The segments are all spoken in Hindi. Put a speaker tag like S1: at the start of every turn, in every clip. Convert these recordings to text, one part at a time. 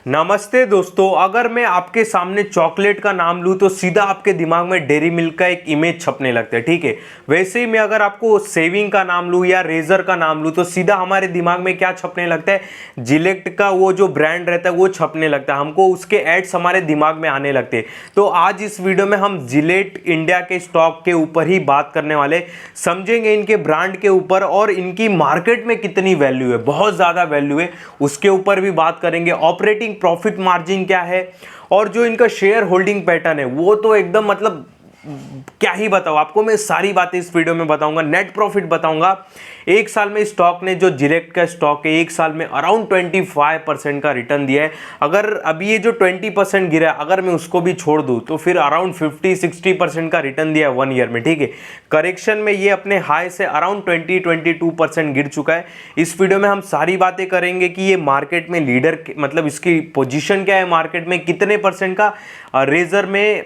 S1: नमस्ते दोस्तों, अगर मैं आपके सामने चॉकलेट का नाम लूं तो सीधा आपके दिमाग में डेयरी मिल्क का एक इमेज छपने लगता है। ठीक है, वैसे ही मैं अगर आपको सेविंग का नाम लूं या रेजर का नाम लूं तो सीधा हमारे दिमाग में क्या छपने लगता है, जिलेट का वो जो ब्रांड रहता है वो छपने लगता है, हमको उसके एड्स हमारे दिमाग में आने लगते हैं। तो आज इस वीडियो में हम जिलेट इंडिया के स्टॉक के ऊपर ही बात करने वाले, समझेंगे इनके ब्रांड के ऊपर और इनकी मार्केट में कितनी वैल्यू है, बहुत ज्यादा वैल्यू है, उसके ऊपर भी बात करेंगे। ऑपरेटिंग प्रॉफिट मार्जिन क्या है और जो इनका शेयर होल्डिंग पैटर्न है वो तो एकदम मतलब क्या ही बताऊं आपको, मैं सारी बातें इस वीडियो में बताऊंगा। नेट प्रॉफिट बताऊंगा। एक साल में स्टॉक ने, जो जिलेट का स्टॉक है, एक साल में अराउंड 25% का रिटर्न दिया है। अगर अभी ये जो 20% गिरा है, अगर मैं उसको भी छोड़ दूं तो फिर अराउंड 50-60% का रिटर्न दिया है 1 ईयर में। ठीक है, करेक्शन में ये अपने हाई से अराउंड 20-22% गिर चुका है। इस वीडियो में हम सारी बातें करेंगे कि ये मार्केट में लीडर, मतलब इसकी पोजीशन क्या है मार्केट में, कितने परसेंट का रेजर में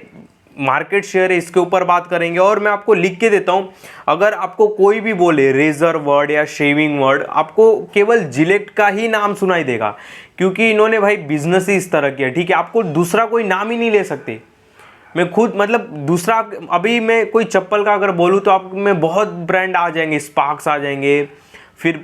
S1: मार्केट शेयर है, इसके ऊपर बात करेंगे। और मैं आपको लिख के देता हूं, अगर आपको कोई भी बोले रेजर वर्ड या शेविंग वर्ड, आपको केवल जिलेट का ही नाम सुनाई देगा, क्योंकि इन्होंने भाई बिजनेस ही इस तरह किया। ठीक है, आपको दूसरा कोई नाम ही नहीं ले सकते। मैं खुद मतलब दूसरा, अभी मैं कोई चप्पल का अगर बोलूँ तो आप में बहुत ब्रांड आ जाएंगे, स्पार्क्स आ जाएंगे, फिर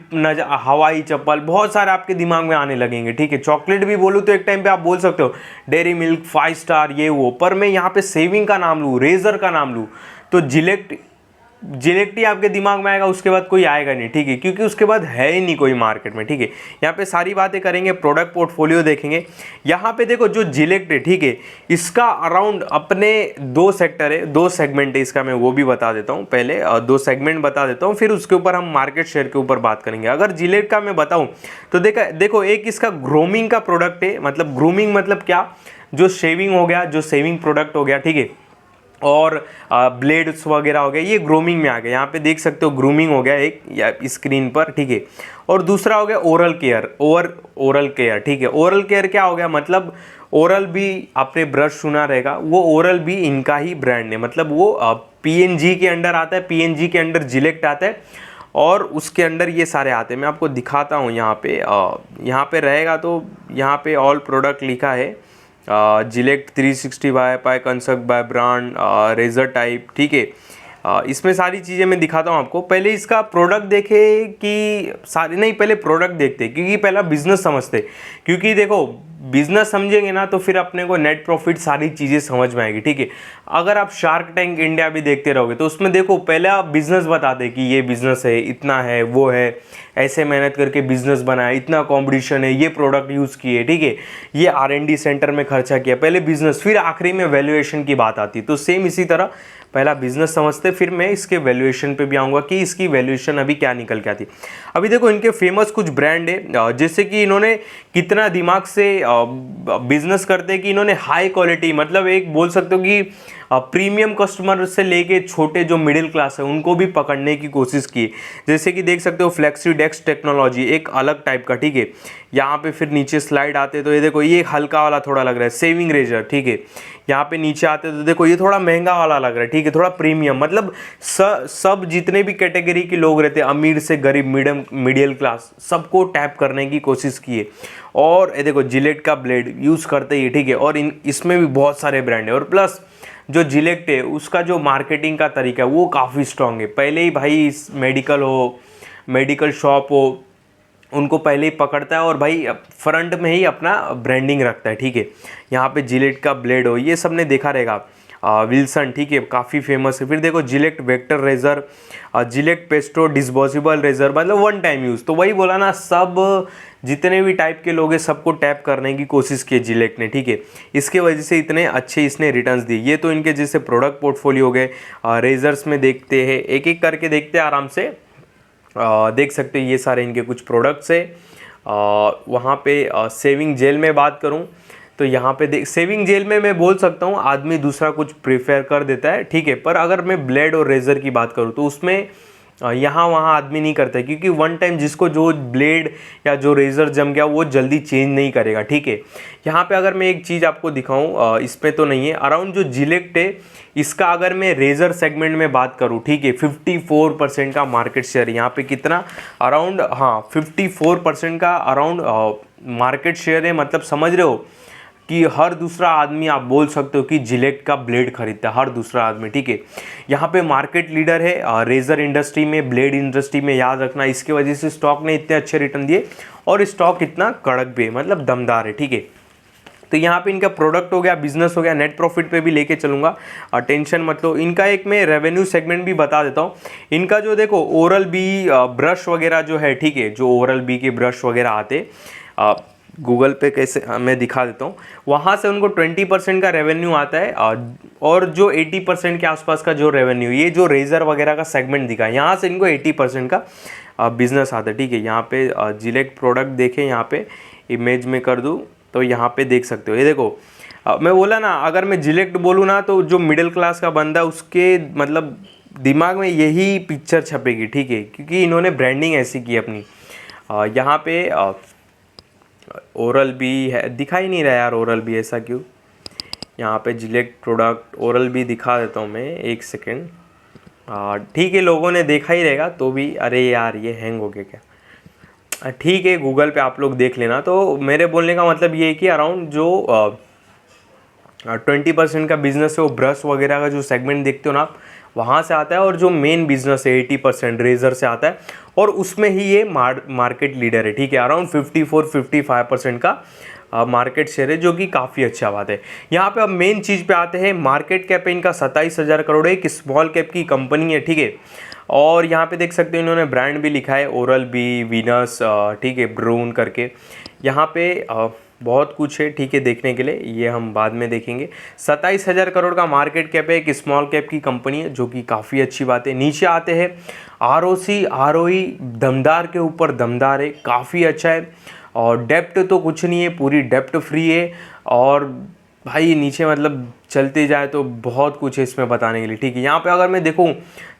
S1: हवाई चप्पल, बहुत सारे आपके दिमाग में आने लगेंगे। ठीक है, चॉकलेट भी बोलूँ तो एक टाइम पे आप बोल सकते हो डेयरी मिल्क, 5 स्टार, ये वो, पर मैं यहाँ पे सेविंग का नाम लूँ, रेजर का नाम लूँ तो जिलेट ही आपके दिमाग में आएगा, उसके बाद कोई आएगा नहीं। ठीक है, क्योंकि उसके बाद है ही नहीं कोई मार्केट में। ठीक है, यहाँ पे सारी बातें करेंगे, प्रोडक्ट पोर्टफोलियो देखेंगे। यहाँ पे देखो जो जिलेट है, ठीक है, इसका अराउंड अपने 2 सेक्टर है, 2 सेगमेंट है इसका, मैं वो भी बता देता हूँ। पहले 2 सेगमेंट बता देता हूँ, फिर उसके ऊपर हम मार्केट शेयर के ऊपर बात करेंगे। अगर जिलेट का मैं बताऊँ तो देखो एक इसका ग्रूमिंग का प्रोडक्ट है, मतलब ग्रूमिंग मतलब क्या, जो शेविंग हो गया, जो शेविंग प्रोडक्ट हो गया, ठीक है, और ब्लेड्स वगैरह हो गए, ये ग्रूमिंग में आ गए। यहाँ पे देख सकते हो ग्रूमिंग हो गया एक या स्क्रीन पर। ठीक है, और दूसरा हो गया ओरल केयर, ओरल केयर। ठीक है, ओरल केयर क्या हो गया, मतलब ओरल भी आपने ब्रश सुना रहेगा, वो ओरल भी इनका ही ब्रांड है, मतलब वो पीएनजी के अंडर आता है, पीएनजी के अंडर जिलेट आता है और उसके अंडर ये सारे आते हैं। मैं आपको दिखाता हूँ, यहाँ पे रहेगा तो यहाँ पे ऑल प्रोडक्ट लिखा है, Gillette 360 by concert by brand, razor type. ठीक है, इसमें सारी चीज़ें मैं दिखाता हूँ आपको। पहले इसका प्रोडक्ट देखे कि सारे नहीं, पहले प्रोडक्ट देखते, क्योंकि पहला बिजनेस समझते। क्योंकि देखो बिजनेस समझेंगे ना तो फिर अपने को नेट प्रॉफिट सारी चीज़ें समझ में आएगी। ठीक है, अगर आप शार्क टैंक इंडिया भी देखते रहोगे तो उसमें देखो पहले आप बिजनेस बताते कि ये बिजनेस है, इतना है, वो है, ऐसे मेहनत करके बिजनेस बनाया, इतना कंपटीशन है, ये प्रोडक्ट यूज़ किए, ठीक है, ये R&D सेंटर में खर्चा किया, पहले बिजनेस, फिर आखिरी में वैल्यूएशन की बात आती। तो सेम इसी तरह पहला बिजनेस समझते, फिर मैं इसके वैल्यूएशन पे भी आऊँगा कि इसकी वैल्यूएशन अभी क्या निकल के आती। अभी देखो इनके फेमस कुछ ब्रांड है, जैसे कि इन्होंने कितना दिमाग से बिजनेस करते हैं कि इन्होंने हाई क्वालिटी, मतलब एक बोल सकते हो कि प्रीमियम कस्टमर से लेके छोटे जो मिडिल क्लास है उनको भी पकड़ने की कोशिश की। जैसे कि देख सकते हो फ्लेक्सी डेस्क टेक्नोलॉजी, एक अलग टाइप का। ठीक है, यहाँ पे फिर नीचे स्लाइड आते तो ये देखो, ये हल्का वाला थोड़ा लग रहा है, सेविंग रेजर। ठीक है, यहाँ पे नीचे आते तो देखो ये थोड़ा महंगा वाला लग रहा है। ठीक है, थोड़ा प्रीमियम, मतलब सब जितने भी कैटेगरी के लोग रहते हैं, अमीर से गरीब, मिडिल क्लास, सबको टैप करने की कोशिश की है। और ये देखो जिलेट का ब्लेड यूज़ करते ही। ठीक है, और इसमें भी बहुत सारे ब्रांड है, और प्लस जो जिलेट है उसका जो मार्केटिंग का तरीका है वो काफ़ी स्ट्रॉन्ग है। पहले ही भाई मेडिकल शॉप हो, उनको पहले ही पकड़ता है और भाई फ्रंट में ही अपना ब्रांडिंग रखता है। ठीक है, यहाँ पे जिलेट का ब्लेड हो, ये सब ने देखा रहेगा, विल्सन, ठीक है, काफ़ी फेमस है। फिर देखो Gillette Vector razor, Gillette Presto disposable razor, मतलब 1 टाइम यूज़। तो वही बोला ना, सब जितने भी टाइप के लोग हैं सबको टैप करने की कोशिश की जिलेट ने। ठीक है, इसके वजह से इतने अच्छे इसने रिटर्न्स दिए। ये तो इनके जैसे प्रोडक्ट पोर्टफोलियो हो गए। रेजर्स में देखते हैं, एक एक करके देखते हैं आराम से। देख सकते हैं ये सारे इनके कुछ प्रोडक्ट्स है। वहाँ पे सेविंग जेल में बात करूँ तो यहाँ पे देख, सेविंग जेल में मैं बोल सकता हूँ आदमी दूसरा कुछ प्रेफर कर देता है। ठीक है, पर अगर मैं ब्लेड और रेजर की बात करूँ तो उसमें यहाँ वहाँ आदमी नहीं करता है, क्योंकि 1 टाइम जिसको जो ब्लेड या जो रेजर जम गया वो जल्दी चेंज नहीं करेगा। ठीक है, यहाँ पे अगर मैं एक चीज़ आपको दिखाऊँ, इस पे तो नहीं है, अराउंड जो जिलेट है इसका अगर मैं रेजर सेगमेंट में बात करूँ, ठीक है, 54% का मार्केट शेयर यहाँ पे, कितना अराउंड, हाँ 54% का अराउंड मार्केट शेयर है, मतलब समझ रहे हो कि हर दूसरा आदमी आप बोल सकते हो कि जिलेट का ब्लेड खरीदता है, हर दूसरा आदमी, ठीक है। यहाँ पे मार्केट लीडर है रेजर इंडस्ट्री में, ब्लेड इंडस्ट्री में, याद रखना। इसके वजह से स्टॉक ने इतने अच्छे रिटर्न दिए और स्टॉक इतना कड़क भी है, मतलब दमदार है, ठीक है। तो यहाँ पे इनका प्रोडक्ट हो गया, बिजनेस हो गया, नेट प्रॉफिट पे भी लेके चलूंगा, टेंशन मत लो। इनका एक मैं रेवेन्यू सेगमेंट भी बता देता हूँ। इनका जो देखो ओरल बी ब्रश वगैरह जो है, ठीक है, जो ओरल बी के ब्रश वगैरह आते गूगल पे कैसे मैं दिखा देता हूँ, वहाँ से उनको 20% का रेवेन्यू आता है और जो 80% के आसपास का जो रेवेन्यू, ये जो रेजर वगैरह का सेगमेंट दिखा है, यहाँ से इनको 80% का बिजनेस आता है, ठीक है। यहाँ पे जिलेट प्रोडक्ट देखें, यहाँ पे इमेज में कर दूँ तो यहाँ पे देख सकते हो। ये देखो मैं बोला ना, अगर मैं जिलेट बोलूँ ना तो जो मिडिल क्लास का बंदा उसके मतलब दिमाग में यही पिक्चर छपेगी, ठीक है, क्योंकि इन्होंने ब्रांडिंग ऐसी की अपनी। यहाँ पे ओरल बी है, दिखाई नहीं रहा यार ओरल बी, ऐसा क्यों। यहाँ पे जिलेट प्रोडक्ट ओरल बी दिखा देता हूँ मैं, एक सेकेंड। ठीक है, लोगों ने देखा ही रहेगा तो भी, अरे यार ये हैंग हो गया क्या, ठीक है, गूगल पे आप लोग देख लेना। तो मेरे बोलने का मतलब ये है कि अराउंड जो 20% का बिजनेस है वो ब्रश वगैरह का जो सेगमेंट देखते हो ना आप, वहाँ से आता है। और जो मेन बिजनेस है 80% रेजर से आता है और उसमें ही ये मार्केट लीडर है, ठीक है। अराउंड 54-55% का मार्केट शेयर है, जो कि काफ़ी अच्छा बात है। यहाँ पे अब मेन चीज़ पे आते हैं। मार्केट कैप है इनका 27,000 करोड़ है, एक स्मॉल कैप की कंपनी है, ठीक है। और यहाँ पे देख सकते हो इन्होंने ब्रांड भी लिखा है ओरल बी, वीनस, ठीक है, ब्रून करके। यहाँ पे बहुत कुछ है, ठीक है, देखने के लिए, ये हम बाद में देखेंगे। 27,000 करोड़ का मार्केट कैप है, एक स्मॉल कैप की कंपनी है, जो कि काफ़ी अच्छी बात है। नीचे आते हैं आरओसी, आरओई दमदार के ऊपर दमदार है, काफ़ी अच्छा है। और डेप्ट तो कुछ नहीं है, पूरी डेप्ट फ्री है। और भाई नीचे मतलब चलते जाए तो बहुत कुछ है इसमें बताने के लिए, ठीक है। यहाँ पे अगर मैं देखूँ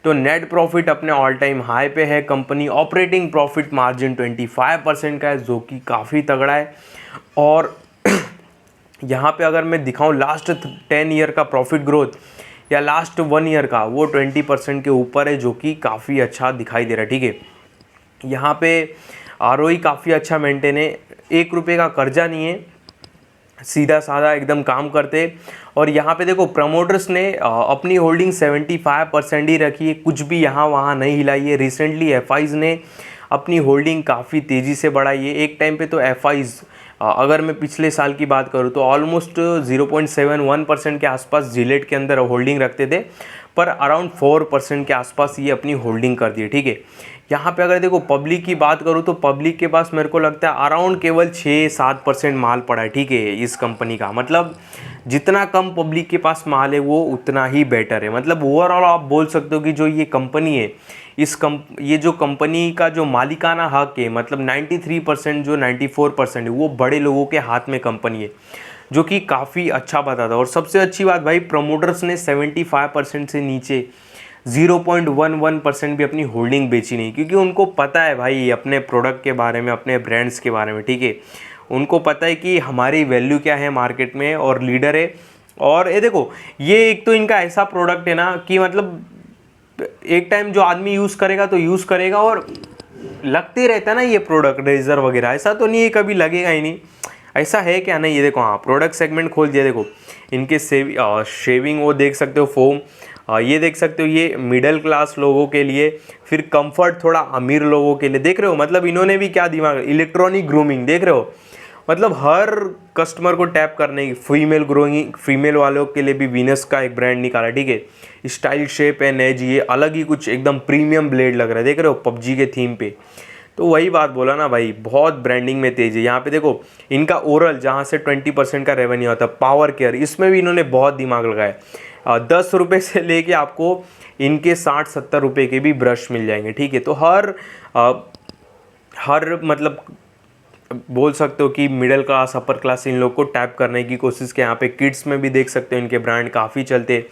S1: तो नेट प्रॉफिट अपने ऑल टाइम हाई पे है कंपनी। ऑपरेटिंग प्रॉफिट मार्जिन 25% का है, जो कि काफ़ी तगड़ा है। और यहाँ पे अगर मैं दिखाऊँ लास्ट 10 ईयर का प्रॉफिट ग्रोथ या लास्ट 1 ईयर का, वो 20% के ऊपर है, जो कि काफ़ी अच्छा दिखाई दे रहा है, ठीक है। यहाँ पे आरओई काफ़ी अच्छा मेंटेन है, 1 रुपये का कर्जा नहीं है, सीधा साधा एकदम काम करते। और यहाँ पे देखो प्रमोटर्स ने अपनी होल्डिंग 75% ही रखी है, कुछ भी यहाँ वहाँ नहीं हिलाई है। रिसेंटली एफआईज ने अपनी होल्डिंग काफ़ी तेज़ी से बढ़ाई है। एक टाइम पे तो एफआईज, अगर मैं पिछले साल की बात करूँ तो ऑलमोस्ट 0.71% के आसपास जिलेट के अंदर होल्डिंग रखते थे, पर अराउंड 4% के आसपास ये अपनी होल्डिंग कर दी, ठीक है। यहाँ पे अगर देखो पब्लिक की बात करूँ तो पब्लिक के पास मेरे को लगता है अराउंड केवल 6-7% माल पड़ा है, ठीक है, इस कंपनी का। मतलब जितना कम पब्लिक के पास माल है वो उतना ही बेटर है। मतलब ओवरऑल आप बोल सकते हो कि जो ये कंपनी है, ये जो कंपनी का जो मालिकाना हक है, मतलब 93% जो 94% है वो बड़े लोगों के हाथ में कंपनी है, जो कि काफ़ी अच्छा बताता है। और सबसे अच्छी बात भाई, प्रमोटर्स ने 75% से नीचे 0.11% भी अपनी होल्डिंग बेची नहीं, क्योंकि उनको पता है भाई अपने प्रोडक्ट के बारे में, अपने ब्रांड्स के बारे में, ठीक है। उनको पता है कि हमारी वैल्यू क्या है मार्केट में और लीडर है। और ये देखो, ये एक तो इनका ऐसा प्रोडक्ट है ना कि मतलब एक टाइम जो आदमी यूज़ करेगा तो यूज़ करेगा और लगते रहता है ना ये प्रोडक्ट रेजर वगैरह, ऐसा तो नहीं है कभी लगेगा ही नहीं। ऐसा है क्या, नहीं, ये देखो, हाँ, प्रोडक्ट सेगमेंट खोल दिया, देखो इनके शेविंग वो देख सकते हो, फोम, ये देख सकते हो, ये मिडिल क्लास लोगों के लिए, फिर कंफर्ट थोड़ा अमीर लोगों के लिए, देख रहे हो। मतलब इन्होंने भी क्या दिमाग, इलेक्ट्रॉनिक ग्रूमिंग, देख रहे हो, मतलब हर कस्टमर को टैप करने की। फीमेल वालों के लिए भी वीनस का एक ब्रांड निकाला, ठीक है। स्टाइल, शेप एंड एज, ये अलग ही कुछ एकदम प्रीमियम ब्लेड लग रहा है, देख रहे हो, पबजी के थीम पे। तो वही बात बोला ना भाई, बहुत ब्रांडिंग में तेज है। यहाँ पे देखो इनका ओरल, जहाँ से 20% का रेवेन्यू आता है, पावर केयर, इसमें भी इन्होंने बहुत दिमाग लगाया। 10 रुपये से लेके आपको इनके 60-70 रुपये के भी ब्रश मिल जाएंगे, ठीक है। तो हर मतलब बोल सकते हो कि मिडिल क्लास, अपर क्लास, इन लोग को टैप करने की कोशिश की। यहाँ पे किड्स में भी देख सकते हो इनके ब्रांड काफ़ी चलते।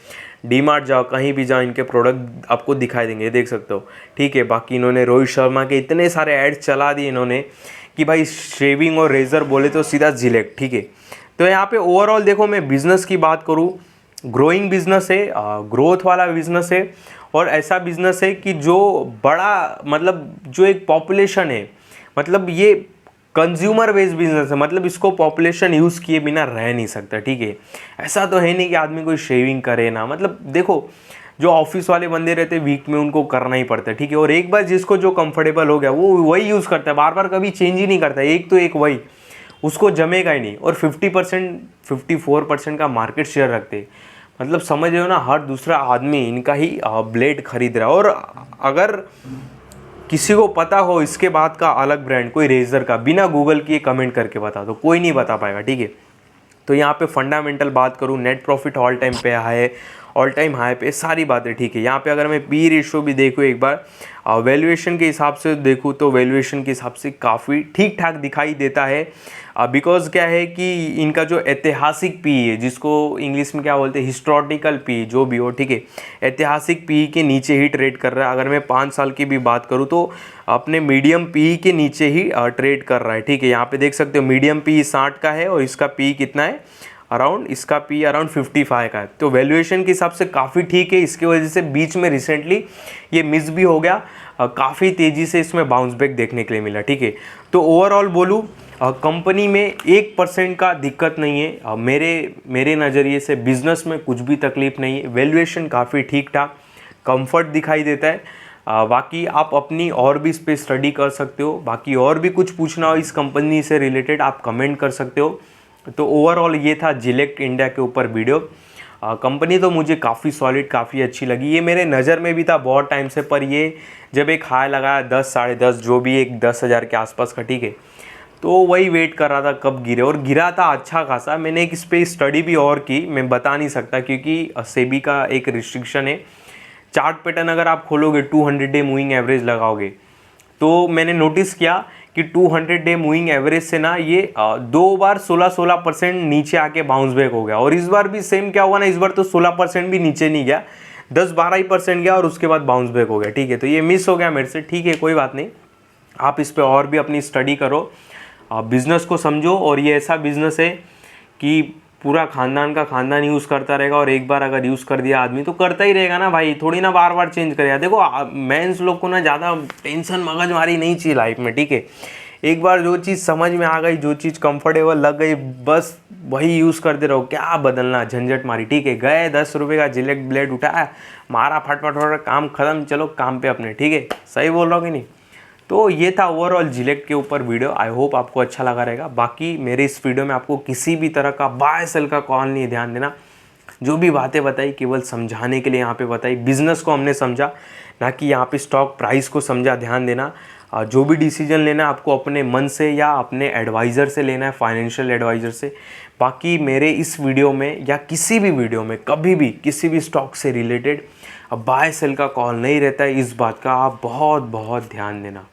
S1: डीमार्ट जाओ, कहीं भी जाओ, इनके प्रोडक्ट आपको दिखाई देंगे, देख सकते हो, ठीक है। बाकी इन्होंने रोहित शर्मा के इतने सारे एड्स चला दिए इन्होंने कि भाई शेविंग और रेजर बोले तो सीधा जिलेट, ठीक है। तो यहाँ पे ओवरऑल देखो, मैं बिजनेस की बात करूँ, ग्रोइंग बिजनेस है, ग्रोथ वाला बिजनेस है। और ऐसा बिजनेस है कि जो बड़ा, मतलब जो एक पॉपुलेशन है, मतलब ये कंज्यूमर बेस्ड बिजनेस है, मतलब इसको पॉपुलेशन यूज़ किए बिना रह नहीं सकता, ठीक है। ऐसा तो है नहीं कि आदमी कोई शेविंग करे ना, मतलब देखो जो ऑफिस वाले बंदे रहते वीक में उनको करना ही पड़ता है, ठीक है। और एक बार जिसको जो कंफर्टेबल हो गया वो वही यूज़ करता है, बार बार कभी चेंज ही नहीं करता, एक तो एक वही, उसको जमेगा ही नहीं। और 50% 54% का मार्केट शेयर रखते, मतलब समझ रहे हो ना, हर दूसरा आदमी इनका ही ब्लेड खरीद रहा है। और अगर किसी को पता हो इसके बाद का अलग ब्रांड कोई रेजर का, बिना गूगल किए कमेंट करके बता दो, कोई नहीं बता पाएगा, ठीक है। तो यहाँ पे फंडामेंटल बात करूँ, नेट प्रॉफिट ऑल टाइम पे हाई, ऑल टाइम हाई पे सारी बातें ठीक है। यहाँ पे अगर मैं पी रेशो भी देखूँ एक बार, वैल्यूएशन के हिसाब से देखूँ तो वैल्यूएशन के हिसाब से काफ़ी ठीक ठाक दिखाई देता है। बिकॉज क्या है कि इनका जो ऐतिहासिक पी है, जिसको इंग्लिश में क्या बोलते हैं, हिस्टोरिकल पी, जो भी हो, ठीक है, ऐतिहासिक पी के नीचे ही ट्रेड कर रहा है। अगर मैं 5 साल की भी बात करूँ तो अपने मीडियम पी के नीचे ही ट्रेड कर रहा है, ठीक है। यहाँ पे देख सकते हो मीडियम पी 60 का है और इसका पी कितना है, अराउंड, इसका पी अराउंड 55 का है। तो वैल्यूएशन के हिसाब से काफ़ी ठीक है। इसकी वजह से बीच में रिसेंटली ये मिस भी हो गया, काफ़ी तेज़ी से इसमें बाउंस बैक देखने के लिए मिला, ठीक है। तो ओवरऑल बोलूँ कंपनी में 1% का दिक्कत नहीं है, मेरे नज़रिए से बिजनेस में कुछ भी तकलीफ नहीं है, वैल्यूएशन काफ़ी ठीक ठाक, कंफर्ट दिखाई देता है। बाकी आप अपनी और भी इस पर स्टडी कर सकते हो, बाकी और भी कुछ पूछना हो इस कंपनी से रिलेटेड आप कमेंट कर सकते हो। तो ओवरऑल ये था जिलेक्ट इंडिया के ऊपर वीडियो। कंपनी तो मुझे काफ़ी सॉलिड, काफ़ी अच्छी लगी, ये मेरे नज़र में भी था बहुत टाइम से, पर ये जब एक हाई लगाया 10 साढ़े 10 जो भी एक 10,000 के आसपास का, ठीक है, तो वही वेट कर रहा था कब गिरे, और गिरा था अच्छा खासा। मैंने एक इस पर स्टडी भी और की, मैं बता नहीं सकता क्योंकि सेबी का एक रिस्ट्रिक्शन है। चार्ट पैटर्न अगर आप खोलोगे 200 डे मूविंग एवरेज लगाओगे तो मैंने नोटिस किया कि 200 डे मूविंग एवरेज से ना ये 2 बार 16% नीचे आके बाउंस बैक हो गया। और इस बार भी सेम क्या हुआ ना, इस बार तो 16% भी नीचे नहीं गया, 10-12% गया और उसके बाद बाउंस बैक हो गया, ठीक है। तो ये मिस हो गया मेरे से, ठीक है, कोई बात नहीं, आप इस पर और भी अपनी स्टडी करो, बिजनेस को समझो। और ये ऐसा बिजनेस है कि पूरा खानदान का खानदान यूज़ करता रहेगा, और एक बार अगर यूज़ कर दिया आदमी तो करता ही रहेगा ना भाई, थोड़ी ना बार बार चेंज करेगा। देखो मेंस लोग को ना ज़्यादा टेंशन मगजमारी नहीं चाहिए लाइफ में, ठीक है। एक बार जो चीज़ समझ में आ गई, जो चीज़ कंफर्टेबल लग गई, बस वही यूज़ करते रहो, क्या बदलना, झंझट मारी, ठीक है। गए 10 रुपये का जिलेक्ट ब्लेड उठाया, मारा, फटफट काम खत्म, चलो काम पे अपने, ठीक है। सही बोल रहा हूँ कि नहीं। तो ये था ओवरऑल जिलेक्ट के ऊपर वीडियो, आई होप आपको अच्छा लगा रहेगा। बाकी मेरे इस वीडियो में आपको किसी भी तरह का बाय सेल का कॉल नहीं, ध्यान देना, जो भी बातें बताई केवल समझाने के लिए यहाँ पे बताई, बिजनेस को हमने समझा, ना कि यहाँ पे स्टॉक प्राइस को समझा। ध्यान देना, जो भी डिसीजन लेना है आपको अपने मन से या अपने एडवाइज़र से लेना है, फाइनेंशियल एडवाइज़र से। बाकी मेरे इस वीडियो में या किसी भी वीडियो में कभी भी किसी भी स्टॉक से रिलेटेड बाय सेल का कॉल नहीं रहता है, इस बात का आप बहुत बहुत ध्यान देना।